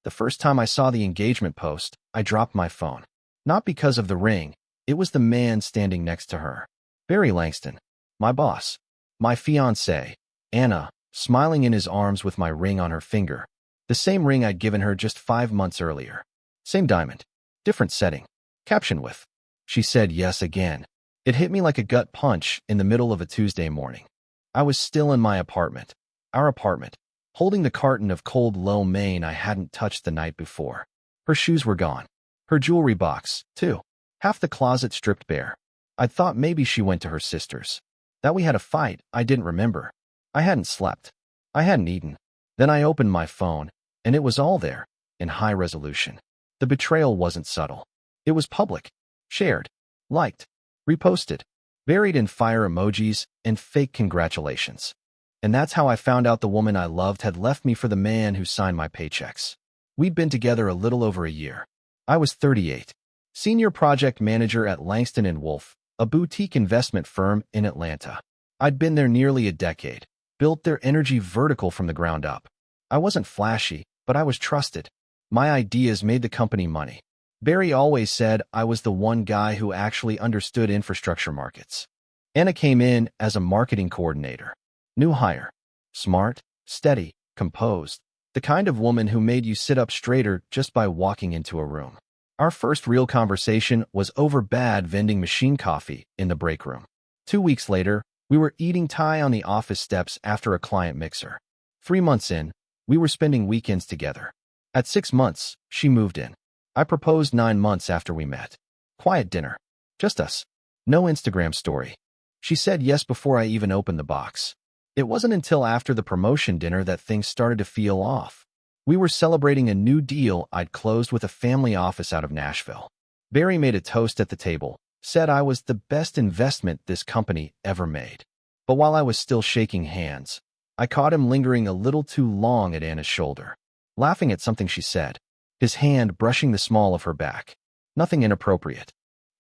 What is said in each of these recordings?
The first time I saw the engagement post, I dropped my phone. Not because of the ring, it was the man standing next to her. Barry Langston, my boss. My fiancée, Anna, smiling in his arms with my ring on her finger. The same ring I'd given her just 5 months earlier. Same diamond. Different setting. Caption with, "She said yes again." It hit me like a gut punch in the middle of a Tuesday morning. I was still in my apartment. Our apartment. Holding the carton of cold lo mein I hadn't touched the night before. Her shoes were gone. Her jewelry box, too. Half the closet stripped bare. I'd thought maybe she went to her sister's. That we had a fight, I didn't remember. I hadn't slept. I hadn't eaten. Then I opened my phone, and it was all there, in high resolution. The betrayal wasn't subtle. It was public. Shared. Liked. Reposted. Buried in fire emojis and fake congratulations. And that's how I found out the woman I loved had left me for the man who signed my paychecks. We'd been together a little over a year. I was 38. Senior project manager at Langston & Wolf, a boutique investment firm in Atlanta. I'd been there nearly a decade, built their energy vertical from the ground up. I wasn't flashy, but I was trusted. My ideas made the company money. Barry always said I was the one guy who actually understood infrastructure markets. Anna came in as a marketing coordinator. New hire. Smart, steady, composed. The kind of woman who made you sit up straighter just by walking into a room. Our first real conversation was over bad vending machine coffee in the break room. 2 weeks later, we were eating Thai on the office steps after a client mixer. 3 months in, we were spending weekends together. At 6 months, she moved in. I proposed 9 months after we met. Quiet dinner. Just us. No Instagram story. She said yes before I even opened the box. It wasn't until after the promotion dinner that things started to feel off. We were celebrating a new deal I'd closed with a family office out of Nashville. Barry made a toast at the table, said I was the best investment this company ever made. But while I was still shaking hands, I caught him lingering a little too long at Anna's shoulder, laughing at something she said, his hand brushing the small of her back. Nothing inappropriate.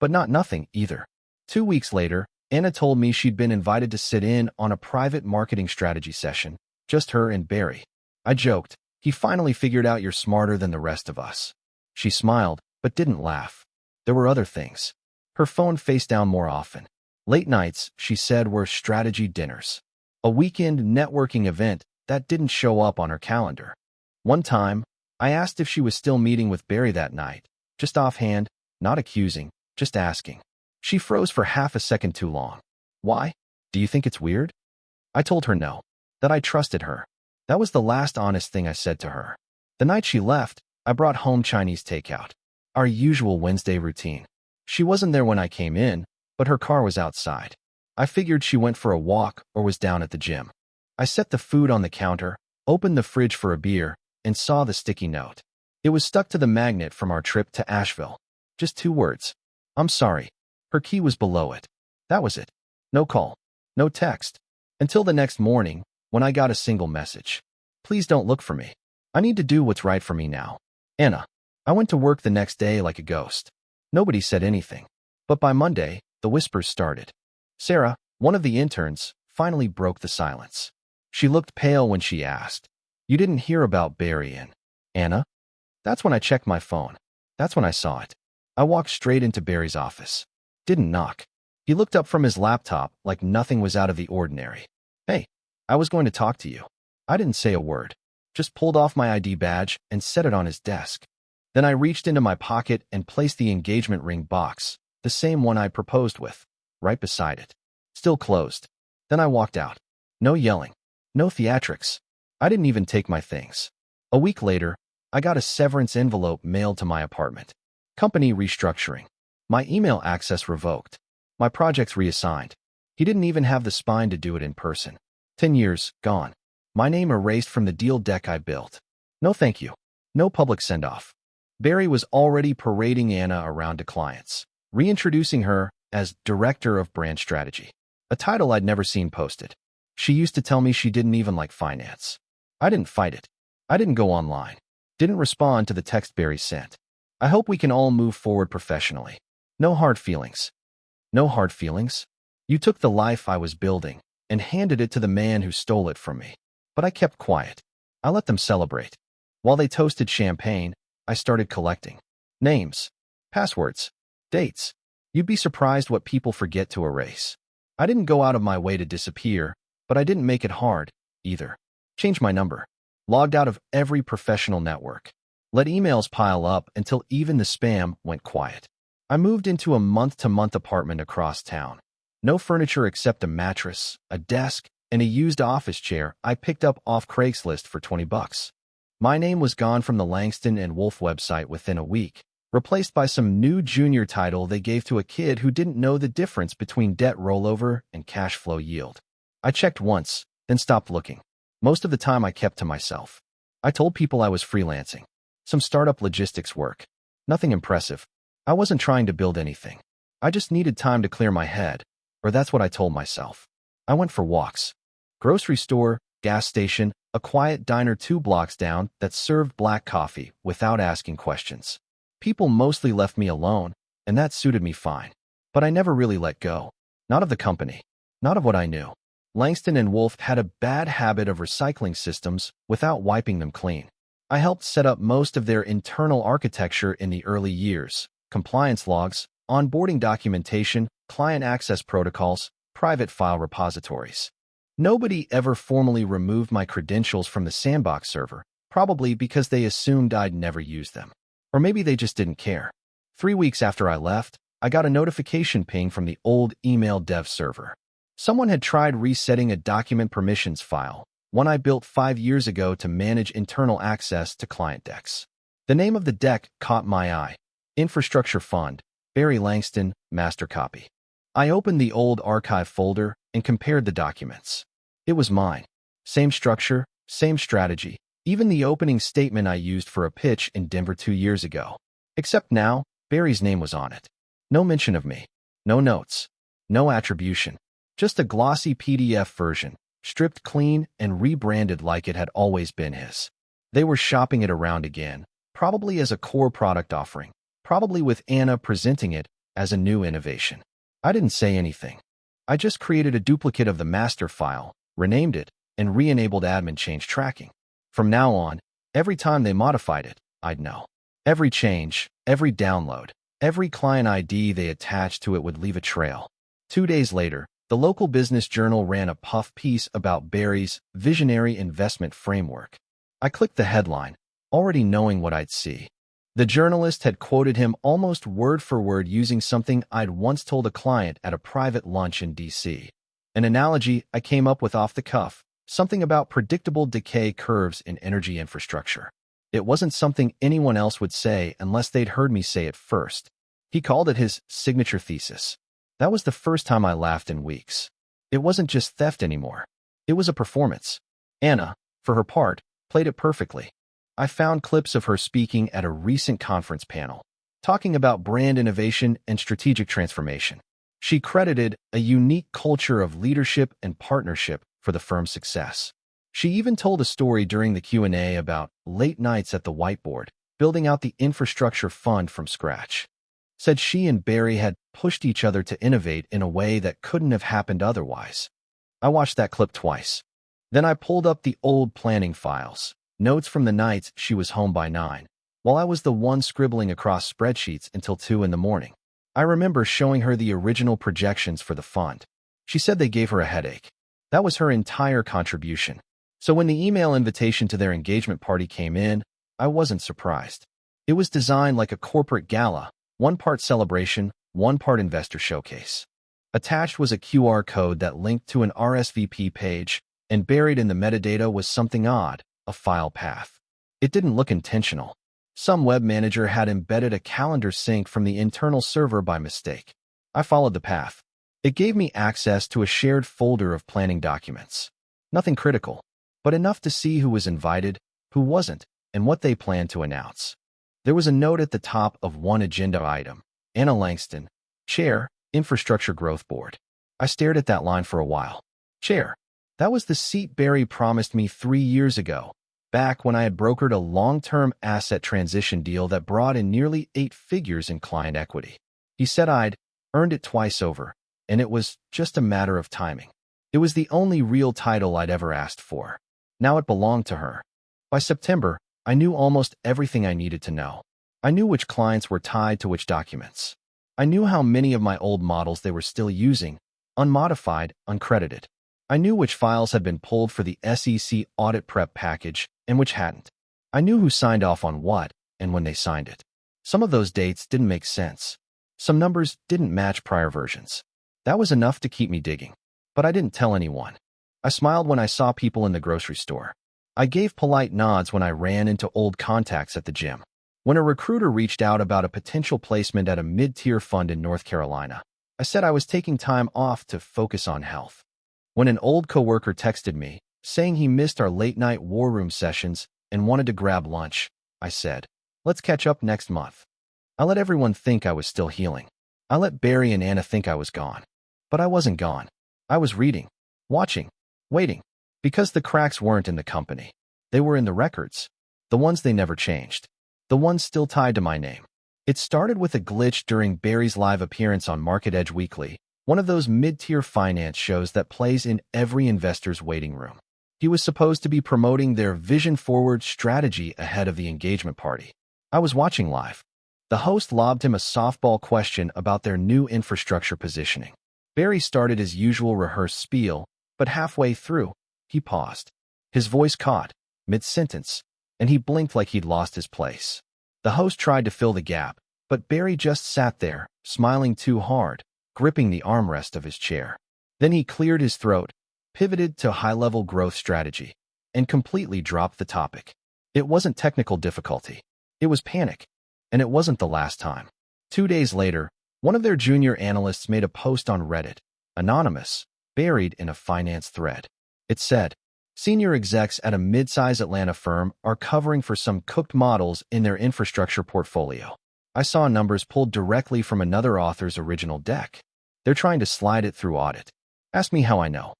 But not nothing either. 2 weeks later, Anna told me she'd been invited to sit in on a private marketing strategy session, just her and Barry. I joked, "He finally figured out you're smarter than the rest of us." She smiled, but didn't laugh. There were other things. Her phone face down more often. Late nights, she said, were strategy dinners. A weekend networking event that didn't show up on her calendar. One time, I asked if she was still meeting with Barry that night, just offhand, not accusing, just asking. She froze for half a second too long. Why? Do you think it's weird? I told her no, that I trusted her. That was the last honest thing I said to her. The night she left, I brought home Chinese takeout. Our usual Wednesday routine. She wasn't there when I came in, but her car was outside. I figured she went for a walk or was down at the gym. I set the food on the counter, opened the fridge for a beer, and saw the sticky note. It was stuck to the magnet from our trip to Asheville. Just 2 words. "I'm sorry." Her key was below it. That was it. No call. No text. Until the next morning, when I got a single message. "Please don't look for me. I need to do what's right for me now. Anna." I went to work the next day like a ghost. Nobody said anything. But by Monday, the whispers started. Sarah, one of the interns, finally broke the silence. She looked pale when she asked, "You didn't hear about Barry and Anna?" That's when I checked my phone. That's when I saw it. I walked straight into Barry's office. Didn't knock. He looked up from his laptop like nothing was out of the ordinary. "Hey, I was going to talk to you." I didn't say a word. Just pulled off my ID badge and set it on his desk. Then I reached into my pocket and placed the engagement ring box, the same one I proposed with, right beside it. Still closed. Then I walked out. No yelling. No theatrics. I didn't even take my things. A week later, I got a severance envelope mailed to my apartment. Company restructuring. My email access revoked. My projects reassigned. He didn't even have the spine to do it in person. 10 years, gone. My name erased from the deal deck I built. No thank you. No public send-off. Barry was already parading Anna around to clients, reintroducing her as Director of Brand Strategy, a title I'd never seen posted. She used to tell me she didn't even like finance. I didn't fight it. I didn't go online. Didn't respond to the text Barry sent. I hope we can all move forward professionally. No hard feelings. No hard feelings? You took the life I was building and handed it to the man who stole it from me. But I kept quiet. I let them celebrate. While they toasted champagne, I started collecting names, passwords, dates. You'd be surprised what people forget to erase. I didn't go out of my way to disappear, but I didn't make it hard, either. Changed my number. Logged out of every professional network. Let emails pile up until even the spam went quiet. I moved into a month-to-month apartment across town. No furniture except a mattress, a desk, and a used office chair I picked up off Craigslist for $20. My name was gone from the Langston and Wolf website within a week, replaced by some new junior title they gave to a kid who didn't know the difference between debt rollover and cash flow yield. I checked once, then stopped looking. Most of the time I kept to myself. I told people I was freelancing. Some startup logistics work. Nothing impressive. I wasn't trying to build anything. I just needed time to clear my head, or that's what I told myself. I went for walks. Grocery store, gas station, a quiet diner 2 blocks down that served black coffee without asking questions. People mostly left me alone, and that suited me fine. But I never really let go. Not of the company. Not of what I knew. Langston and Wolf had a bad habit of recycling systems without wiping them clean. I helped set up most of their internal architecture in the early years: compliance logs, onboarding documentation, client access protocols, private file repositories. Nobody ever formally removed my credentials from the sandbox server, probably because they assumed I'd never use them. Or maybe they just didn't care. 3 weeks after I left, I got a notification ping from the old email dev server. Someone had tried resetting a document permissions file, one I built 5 years ago to manage internal access to client decks. The name of the deck caught my eye: Infrastructure Fund, Barry Langston, Master Copy. I opened the old archive folder and compared the documents. It was mine. Same structure, same strategy, even the opening statement I used for a pitch in Denver 2 years ago. Except now, Barry's name was on it. No mention of me. No notes. No attribution. Just a glossy PDF version, stripped clean and rebranded like it had always been his. They were shopping it around again, probably as a core product offering, probably with Anna presenting it as a new innovation. I didn't say anything. I just created a duplicate of the master file, renamed it, and re-enabled admin change tracking. From now on, every time they modified it, I'd know. Every change, every download, every client ID they attached to it would leave a trail. 2 days later, the local business journal ran a puff piece about Barry's visionary investment framework. I clicked the headline, already knowing what I'd see. The journalist had quoted him almost word for word using something I'd once told a client at a private lunch in D.C. An analogy I came up with off the cuff, something about predictable decay curves in energy infrastructure. It wasn't something anyone else would say unless they'd heard me say it first. He called it his signature thesis. That was the first time I laughed in weeks. It wasn't just theft anymore. It was a performance. Anna, for her part, played it perfectly. I found clips of her speaking at a recent conference panel, talking about brand innovation and strategic transformation. She credited a unique culture of leadership and partnership for the firm's success. She even told a story during the Q&A about late nights at the whiteboard, building out the infrastructure fund from scratch. Said she and Barry had pushed each other to innovate in a way that couldn't have happened otherwise. I watched that clip twice. Then I pulled up the old planning files, notes from the nights she was home by 9, while I was the one scribbling across spreadsheets until 2 in the morning. I remember showing her the original projections for the fund. She said they gave her a headache. That was her entire contribution. So when the email invitation to their engagement party came in, I wasn't surprised. It was designed like a corporate gala, 1 part celebration, 1 part investor showcase. Attached was a QR code that linked to an RSVP page, and buried in the metadata was something odd: a file path. It didn't look intentional. Some web manager had embedded a calendar sync from the internal server by mistake. I followed the path. It gave me access to a shared folder of planning documents. Nothing critical, but enough to see who was invited, who wasn't, and what they planned to announce. There was a note at the top of one agenda item: Anna Langston, Chair, Infrastructure Growth Board. I stared at that line for a while. Chair. That was the seat Barry promised me 3 years ago, back when I had brokered a long-term asset transition deal that brought in nearly 8 figures in client equity. He said I'd earned it twice over, and it was just a matter of timing. It was the only real title I'd ever asked for. Now it belonged to her. By September, I knew almost everything I needed to know. I knew which clients were tied to which documents. I knew how many of my old models they were still using, unmodified, uncredited. I knew which files had been pulled for the SEC audit prep package and which hadn't. I knew who signed off on what and when they signed it. Some of those dates didn't make sense. Some numbers didn't match prior versions. That was enough to keep me digging. But I didn't tell anyone. I smiled when I saw people in the grocery store. I gave polite nods when I ran into old contacts at the gym. When a recruiter reached out about a potential placement at a mid-tier fund in North Carolina, I said I was taking time off to focus on health. When an old coworker texted me, saying he missed our late-night war room sessions and wanted to grab lunch, I said, "Let's catch up next month." I let everyone think I was still healing. I let Barry and Anna think I was gone. But I wasn't gone. I was reading, watching, waiting. Because the cracks weren't in the company. They were in the records. The ones they never changed. The ones still tied to my name. It started with a glitch during Barry's live appearance on Market Edge Weekly, one of those mid-tier finance shows that plays in every investor's waiting room. He was supposed to be promoting their vision-forward strategy ahead of the engagement party. I was watching live. The host lobbed him a softball question about their new infrastructure positioning. Barry started his usual rehearsed spiel, but halfway through, he paused. His voice caught, mid-sentence, and he blinked like he'd lost his place. The host tried to fill the gap, but Barry just sat there, smiling too hard, gripping the armrest of his chair. Then he cleared his throat, pivoted to high-level growth strategy, and completely dropped the topic. It wasn't technical difficulty. It was panic. And it wasn't the last time. 2 days later, one of their junior analysts made a post on Reddit, anonymous, buried in a finance thread. It said, "Senior execs at a mid-size Atlanta firm are covering for some cooked models in their infrastructure portfolio. I saw numbers pulled directly from another author's original deck. They're trying to slide it through audit. Ask me how I know."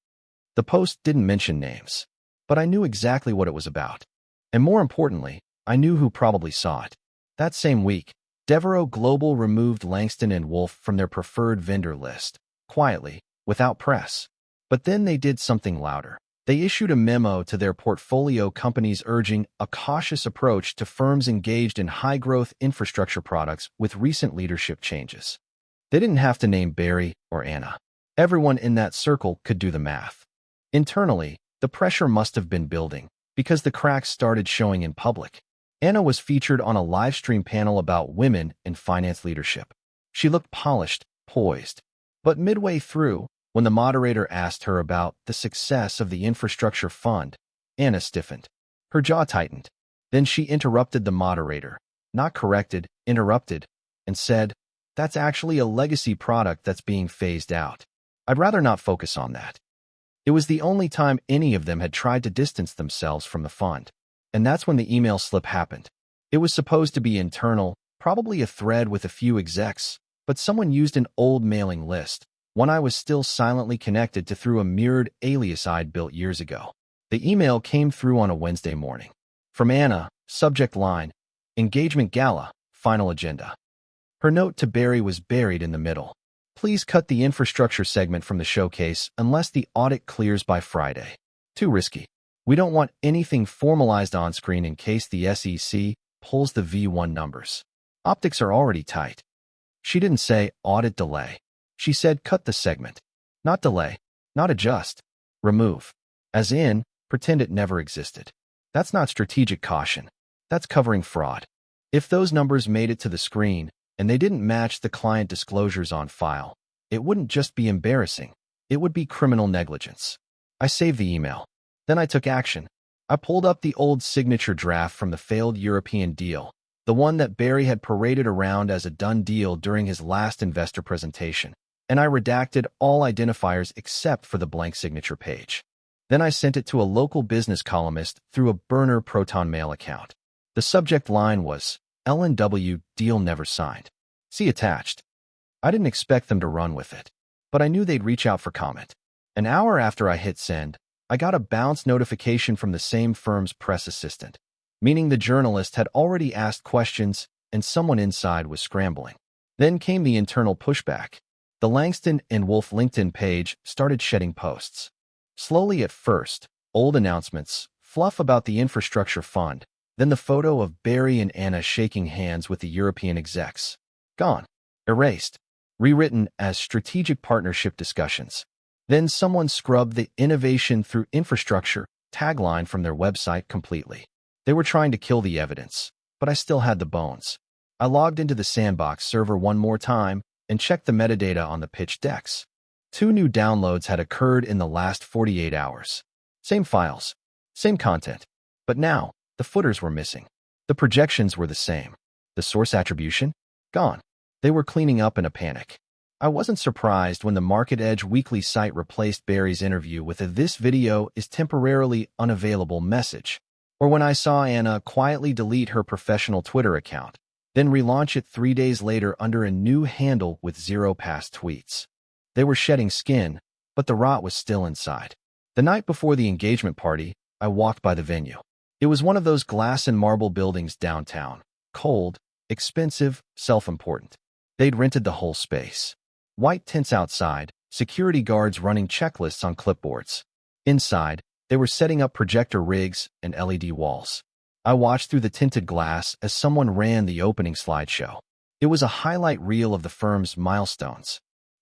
The post didn't mention names, but I knew exactly what it was about. And more importantly, I knew who probably saw it. That same week, Devereaux Global removed Langston & Wolf from their preferred vendor list, quietly, without press. But then they did something louder. They issued a memo to their portfolio companies urging a cautious approach to firms engaged in high-growth infrastructure products with recent leadership changes. They didn't have to name Barry or Anna. Everyone in that circle could do the math. Internally, the pressure must have been building, because the cracks started showing in public. Anna was featured on a live stream panel about women in finance leadership. She looked polished, poised. But midway through, when the moderator asked her about the success of the infrastructure fund, Anna stiffened. Her jaw tightened. Then she interrupted the moderator, not corrected, interrupted, and said, "That's actually a legacy product that's being phased out. I'd rather not focus on that." It was the only time any of them had tried to distance themselves from the fund. And that's when the email slip happened. It was supposed to be internal, probably a thread with a few execs, but someone used an old mailing list, one I was still silently connected to through a mirrored alias I'd built years ago. The email came through on a Wednesday morning. From Anna, subject line, "Engagement Gala, Final Agenda." Her note to Barry was buried in the middle. "Please cut the infrastructure segment from the showcase unless the audit clears by Friday. Too risky. We don't want anything formalized on screen in case the SEC pulls the V1 numbers. Optics are already tight." She didn't say audit delay. She said cut the segment. Not delay, not adjust, remove. As in, pretend it never existed. That's not strategic caution. That's covering fraud. If those numbers made it to the screen and they didn't match the client disclosures on file, it wouldn't just be embarrassing. It would be criminal negligence. I saved the email. Then I took action. I pulled up the old signature draft from the failed European deal, the one that Barry had paraded around as a done deal during his last investor presentation, and I redacted all identifiers except for the blank signature page. Then I sent it to a local business columnist through a burner Proton Mail account. The subject line was, "L&W deal never signed. See attached." I didn't expect them to run with it, but I knew they'd reach out for comment. An hour after I hit send, I got a bounce notification from the same firm's press assistant, meaning the journalist had already asked questions and someone inside was scrambling. Then came the internal pushback. The Langston & Wolf LinkedIn page started shedding posts. Slowly at first, old announcements, fluff about the infrastructure fund, Then the photo of Barry and Anna shaking hands with the European execs. Gone. Erased. Rewritten as strategic partnership discussions. Then someone scrubbed the innovation through infrastructure tagline from their website completely. They were trying to kill the evidence, but I still had the bones. I logged into the sandbox server one more time and checked the metadata on the pitch decks. 2 new downloads had occurred in the last 48 hours. Same files, same content, but now the footers were missing. The projections were the same. The source attribution? Gone. They were cleaning up in a panic. I wasn't surprised when the Market Edge weekly site replaced Barry's interview with a "this video is temporarily unavailable" message, or when I saw Anna quietly delete her professional Twitter account, then relaunch it 3 days later under a new handle with 0 past tweets. They were shedding skin, but the rot was still inside. The night before the engagement party, I walked by the venue. It was one of those glass and marble buildings downtown. Cold, expensive, self-important. They'd rented the whole space. White tents outside, security guards running checklists on clipboards. Inside, they were setting up projector rigs and LED walls. I watched through the tinted glass as someone ran the opening slideshow. It was a highlight reel of the firm's milestones.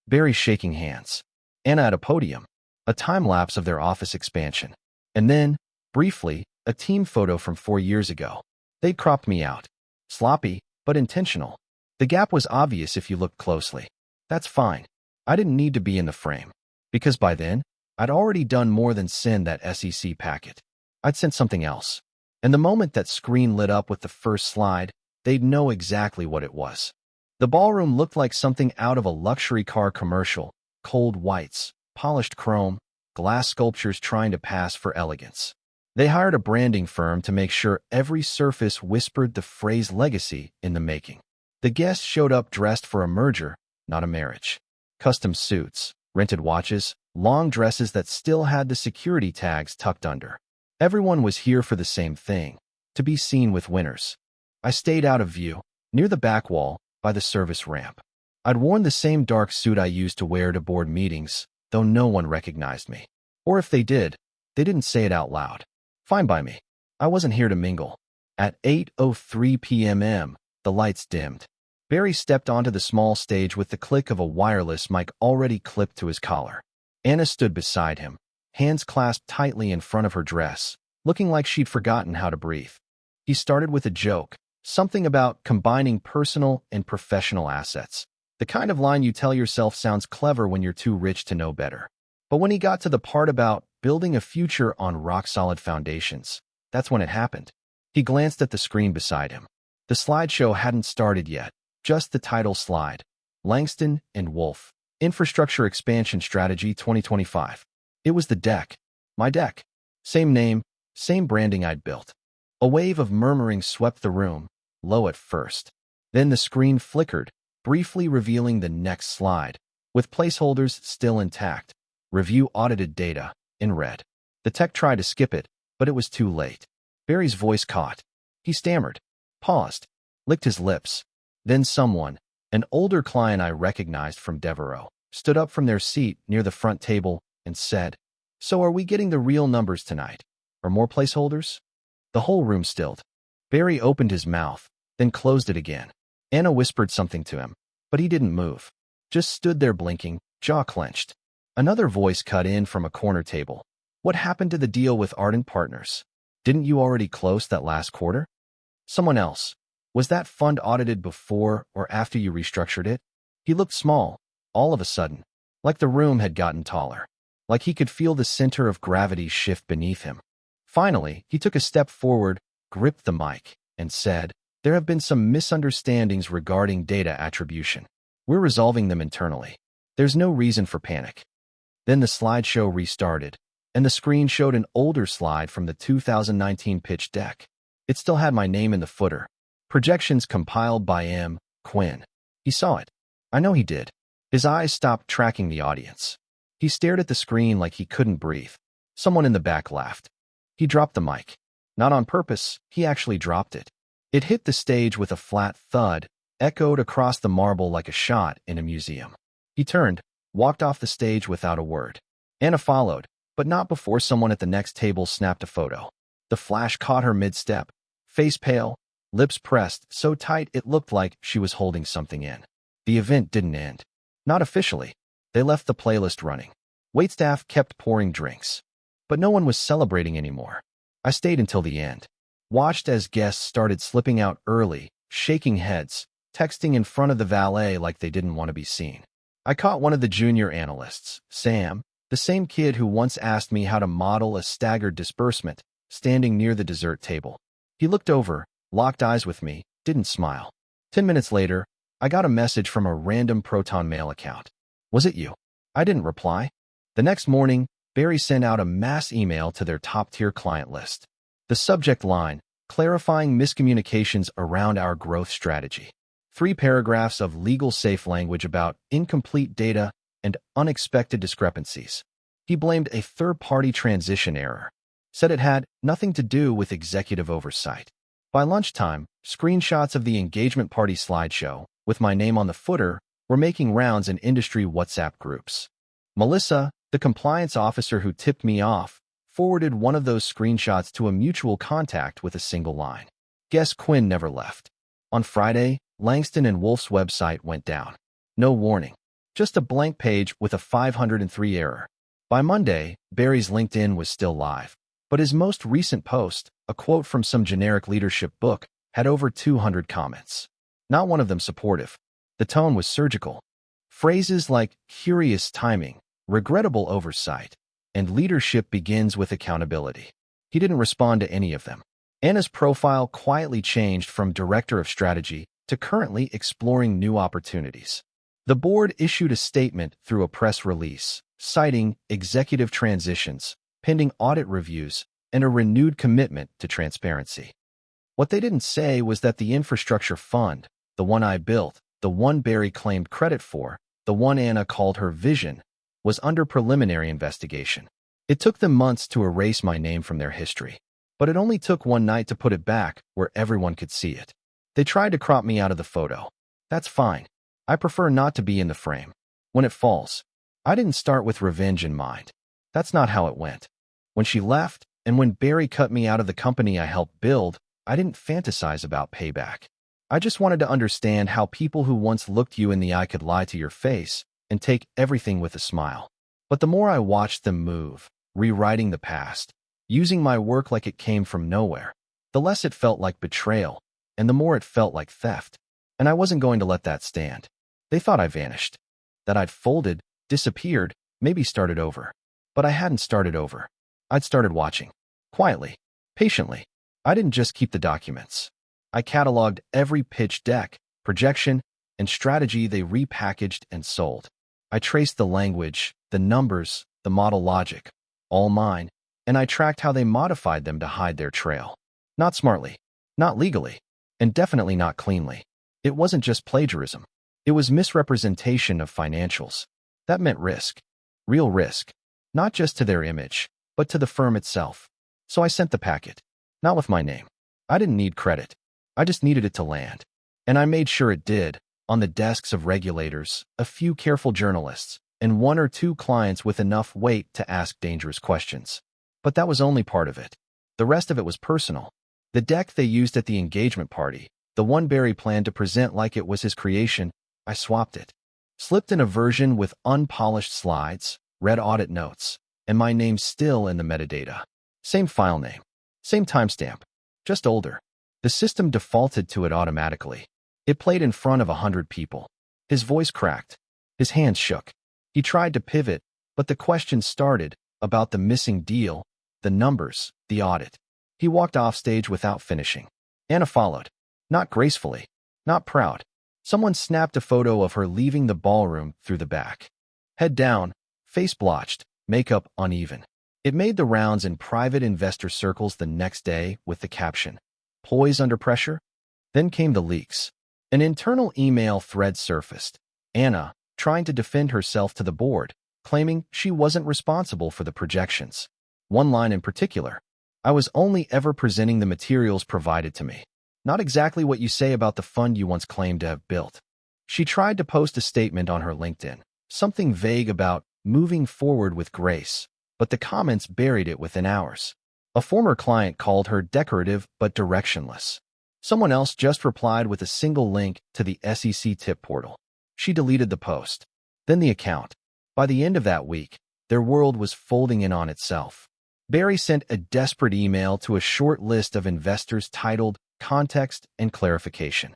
Barry shaking hands. Anna at a podium. A time-lapse of their office expansion. And then, briefly, a team photo from 4 years ago. They'd cropped me out. Sloppy, but intentional. The gap was obvious if you looked closely. That's fine. I didn't need to be in the frame. Because by then, I'd already done more than send that SEC packet. I'd sent something else. And the moment that screen lit up with the first slide, they'd know exactly what it was. The ballroom looked like something out of a luxury car commercial. Cold whites, polished chrome, glass sculptures trying to pass for elegance. They hired a branding firm to make sure every surface whispered the phrase "legacy" in the making. The guests showed up dressed for a merger, not a marriage. Custom suits, rented watches, long dresses that still had the security tags tucked under. Everyone was here for the same thing, to be seen with winners. I stayed out of view, near the back wall, by the service ramp. I'd worn the same dark suit I used to wear to board meetings, though no one recognized me. Or if they did, they didn't say it out loud. Fine by me. I wasn't here to mingle. At 8:03 p.m., the lights dimmed. Barry stepped onto the small stage with the click of a wireless mic already clipped to his collar. Anna stood beside him, hands clasped tightly in front of her dress, looking like she'd forgotten how to breathe. He started with a joke, something about combining personal and professional assets. The kind of line you tell yourself sounds clever when you're too rich to know better. But when he got to the part about building a future on rock-solid foundations, that's when it happened. He glanced at the screen beside him. The slideshow hadn't started yet, just the title slide. Langston and Wolf. Infrastructure Expansion Strategy 2025. It was the deck. My deck. Same name, same branding I'd built. A wave of murmuring swept the room, low at first. Then the screen flickered, briefly revealing the next slide, with placeholders still intact. Review audited data, in red. The tech tried to skip it, but it was too late. Barry's voice caught. He stammered, paused, licked his lips. Then someone, an older client I recognized from Devereaux, stood up from their seat near the front table and said, "So are we getting the real numbers tonight? Or more placeholders?" The whole room stilled. Barry opened his mouth, then closed it again. Anna whispered something to him, but he didn't move. Just stood there blinking, jaw clenched. Another voice cut in from a corner table. "What happened to the deal with Ardent Partners? Didn't you already close that last quarter?" Someone else. "Was that fund audited before or after you restructured it?" He looked small, all of a sudden, like the room had gotten taller, like he could feel the center of gravity shift beneath him. Finally, he took a step forward, gripped the mic, and said, "There have been some misunderstandings regarding data attribution. We're resolving them internally. There's no reason for panic." Then the slideshow restarted, and the screen showed an older slide from the 2019 pitch deck. It still had my name in the footer. Projections compiled by M. Quinn. He saw it. I know he did. His eyes stopped tracking the audience. He stared at the screen like he couldn't breathe. Someone in the back laughed. He dropped the mic. Not on purpose, he actually dropped it. It hit the stage with a flat thud, echoed across the marble like a shot in a museum. He turned, walked off the stage without a word. Anna followed, but not before someone at the next table snapped a photo. The flash caught her mid-step, Face pale, lips pressed so tight it looked like she was holding something in. The event didn't end. Not officially. They left the playlist running. Waitstaff kept pouring drinks. But no one was celebrating anymore. I stayed until the end. Watched as guests started slipping out early, shaking heads, texting in front of the valet like they didn't want to be seen. I caught one of the junior analysts, Sam, the same kid who once asked me how to model a staggered disbursement, standing near the dessert table. He looked over, locked eyes with me, didn't smile. 10 minutes later, I got a message from a random Proton Mail account. Was it you? I didn't reply. The next morning, Barry sent out a mass email to their top-tier client list. The subject line, clarifying miscommunications around our growth strategy. 3 paragraphs of legal-safe language about incomplete data and unexpected discrepancies. He blamed a third-party transition error. Said it had nothing to do with executive oversight. By lunchtime, screenshots of the engagement party slideshow, with my name on the footer, were making rounds in industry WhatsApp groups. Melissa, the compliance officer who tipped me off, forwarded one of those screenshots to a mutual contact with a single line. Guess Quinn never left. On Friday, Langston and Wolf's website went down. No warning. Just a blank page with a 503 error. By Monday, Barry's LinkedIn was still live. But his most recent post, a quote from some generic leadership book, had over 200 comments. Not one of them supportive. The tone was surgical. Phrases like curious timing, regrettable oversight, and leadership begins with accountability. He didn't respond to any of them. Anna's profile quietly changed from director of strategy to currently exploring new opportunities. The board issued a statement through a press release, citing executive transitions, pending audit reviews, and a renewed commitment to transparency. What they didn't say was that the infrastructure fund, the one I built, the one Barry claimed credit for, the one Anna called her vision, was under preliminary investigation. It took them months to erase my name from their history, but it only took one night to put it back where everyone could see it. They tried to crop me out of the photo. That's fine. I prefer not to be in the frame. When it falls, I didn't start with revenge in mind. That's not how it went. When she left, and when Barry cut me out of the company I helped build, I didn't fantasize about payback. I just wanted to understand how people who once looked you in the eye could lie to your face and take everything with a smile. But the more I watched them move, rewriting the past, using my work like it came from nowhere, the less it felt like betrayal, and the more it felt like theft. And I wasn't going to let that stand. They thought I vanished, that I'd folded, disappeared, maybe started over. But I hadn't started over. I'd started watching. Quietly. Patiently. I didn't just keep the documents. I cataloged every pitch deck, projection, and strategy they repackaged and sold. I traced the language, the numbers, the model logic, all mine, and I tracked how they modified them to hide their trail. Not smartly, not legally, and definitely not cleanly. It wasn't just plagiarism. It was misrepresentation of financials. That meant risk. Real risk. Not just to their image, but to the firm itself. So I sent the packet. Not with my name. I didn't need credit. I just needed it to land. And I made sure it did, on the desks of regulators, a few careful journalists, and 1 or 2 clients with enough weight to ask dangerous questions. But that was only part of it. The rest of it was personal. The deck they used at the engagement party, the one Barry planned to present like it was his creation, I swapped it. Slipped in a version with unpolished slides, red audit notes, and my name still in the metadata. Same file name. Same timestamp. Just older. The system defaulted to it automatically. It played in front of 100 people. His voice cracked. His hands shook. He tried to pivot, but the questions started about the missing deal, the numbers, the audit. He walked off stage without finishing. Anna followed. Not gracefully. Not proud. Someone snapped a photo of her leaving the ballroom through the back. Head down, face blotched, makeup uneven. It made the rounds in private investor circles the next day with the caption, "Poise under pressure?" Then came the leaks. An internal email thread surfaced. Anna, trying to defend herself to the board, claiming she wasn't responsible for the projections. One line in particular, "I was only ever presenting the materials provided to me. Not exactly what you say about the fund you once claimed to have built." She tried to post a statement on her LinkedIn, something vague about moving forward with grace, but the comments buried it within hours. A former client called her decorative but directionless. Someone else just replied with a single link to the SEC tip portal. She deleted the post, then the account. By the end of that week, their world was folding in on itself. Barry sent a desperate email to a short list of investors titled Context and Clarification.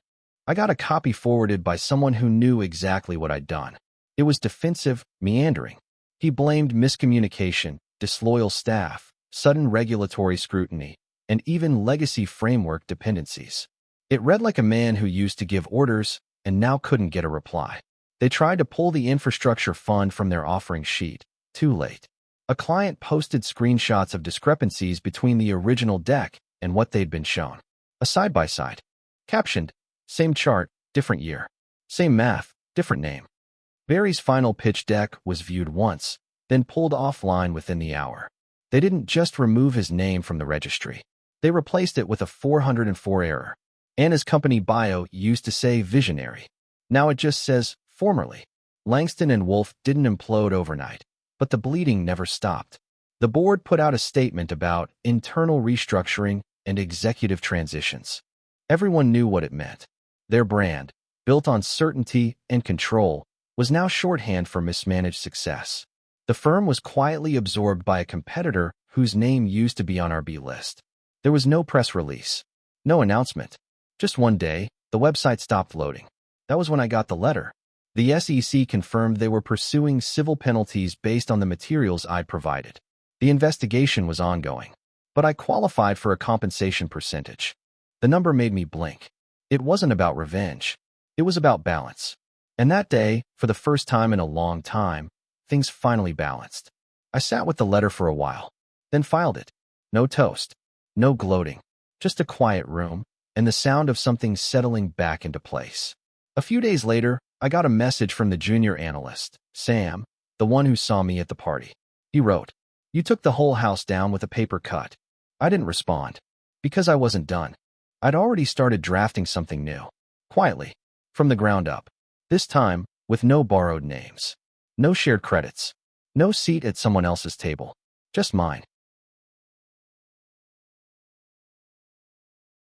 I got a copy forwarded by someone who knew exactly what I'd done. It was defensive, meandering. He blamed miscommunication, disloyal staff, sudden regulatory scrutiny, and even legacy framework dependencies. It read like a man who used to give orders and now couldn't get a reply. They tried to pull the infrastructure fund from their offering sheet. Too late. A client posted screenshots of discrepancies between the original deck and what they'd been shown. A side-by-side. Captioned, same chart, different year. Same math, different name. Barry's final pitch deck was viewed once, then pulled offline within the hour. They didn't just remove his name from the registry. They replaced it with a 404 error. Anna's company bio used to say visionary. Now it just says formerly. Langston and Wolf didn't implode overnight, but the bleeding never stopped. The board put out a statement about internal restructuring and executive transitions. Everyone knew what it meant. Their brand, built on certainty and control, was now shorthand for mismanaged success. The firm was quietly absorbed by a competitor whose name used to be on our B list. There was no press release, no announcement. Just one day, the website stopped loading. That was when I got the letter. The SEC confirmed they were pursuing civil penalties based on the materials I'd provided. The investigation was ongoing, but I qualified for a compensation percentage. The number made me blink. It wasn't about revenge. It was about balance. And that day, for the first time in a long time, things finally balanced. I sat with the letter for a while, then filed it. No toast, no gloating, just a quiet room and the sound of something settling back into place. A few days later, I got a message from the junior analyst, Sam, the one who saw me at the party. He wrote, "You took the whole house down with a paper cut." I didn't respond, because I wasn't done. I'd already started drafting something new, quietly, from the ground up. This time, with no borrowed names, no shared credits, no seat at someone else's table, just mine.